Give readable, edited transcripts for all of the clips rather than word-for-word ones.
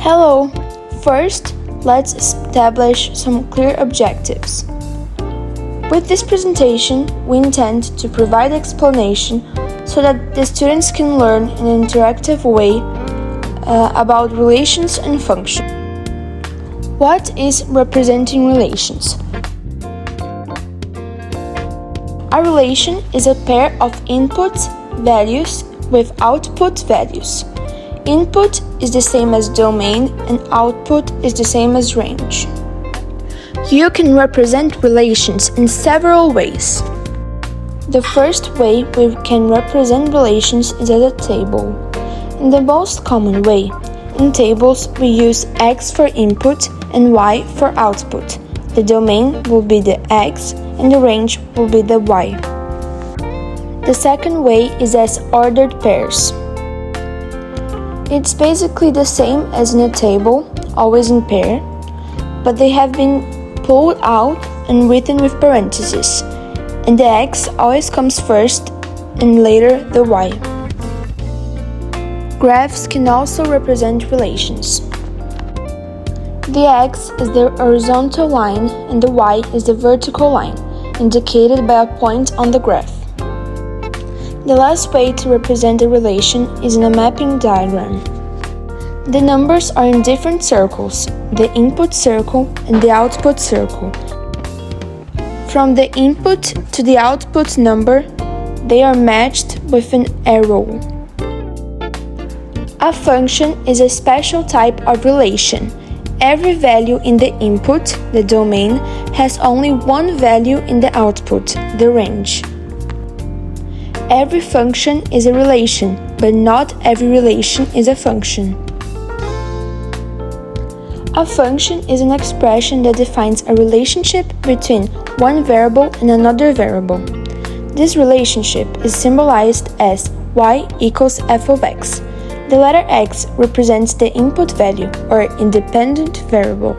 Hello! First, let's establish some clear objectives. With this presentation, we intend to provide explanation so that the students can learn in an interactive way about relations and functions. What is representing relations? A relation is a pair of input values with output values. Input is the same as domain and output is the same as range. You can represent relations in several ways. The first way we can represent relations is as a table. In the most common way, in tables we use X for input and Y for output. The domain will be the X and the range will be the Y. The second way is as ordered pairs. It's basically the same as in a table, always in pair, but they have been pulled out and written with parentheses, and the X always comes first and later the Y. Graphs can also represent relations. The X is the horizontal line and the Y is the vertical line, indicated by a point on the graph. The last way to represent a relation is in a mapping diagram. The numbers are in different circles, the input circle and the output circle. From the input to the output number, they are matched with an arrow. A function is a special type of relation. Every value in the input, the domain, has only one value in the output, the range. Every function is a relation, but not every relation is a function. A function is an expression that defines a relationship between one variable and another variable. This relationship is symbolized as y equals f of x. The letter x represents the input value, or independent variable.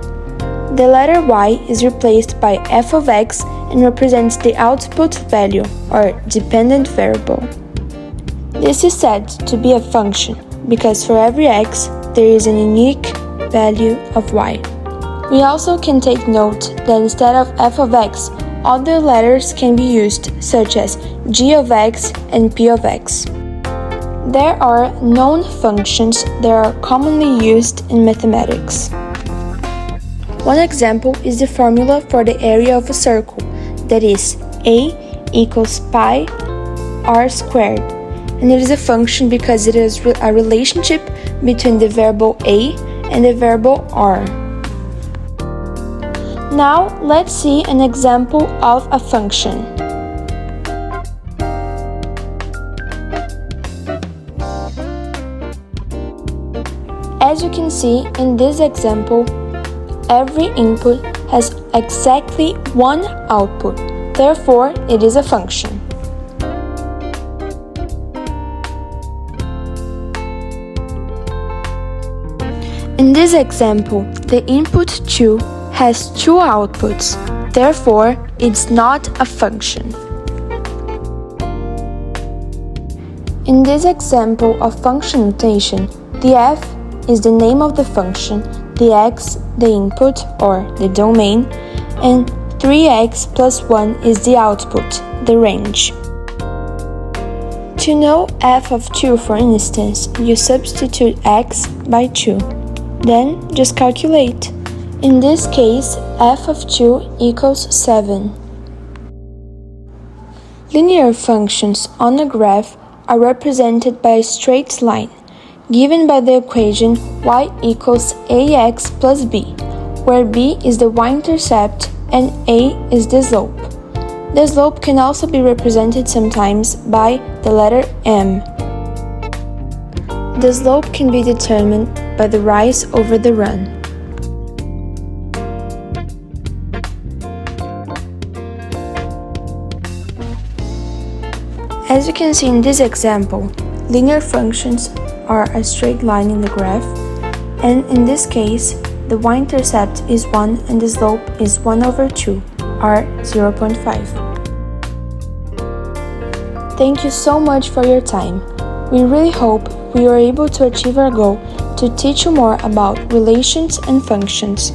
The letter y is replaced by f of x and represents the output value, or dependent variable. This is said to be a function because for every x, there is a unique value of y. We also can take note that instead of f of x, other letters can be used, such as g of x and p of x. There are known functions that are commonly used in mathematics. One example is the formula for the area of a circle, that is, a equals pi r squared, and it is a function because it is a relationship between the variable a and the variable r. Now let's see an example of a function. As you can see in this example, every input has exactly one output, therefore it is a function. In this example, the input 2 has two outputs, therefore it's not a function. In this example of function notation, the f is the name of the function, the x the input or the domain, and 3x plus 1 is the output, the range. To know f of 2, for instance, you substitute x by 2. Then just calculate. In this case, f of 2 equals 7. Linear functions on a graph are represented by a straight line, given by the equation y equals ax plus b, where b is the y-intercept and a is the slope. The slope can also be represented sometimes by the letter m. The slope can be determined by the rise over the run. As you can see in this example, linear functions are a straight line in the graph, and in this case, the y-intercept is 1 and the slope is 1 over 2, or 0.5. Thank you so much for your time. We really hope we were able to achieve our goal to to teach you more about relations and functions.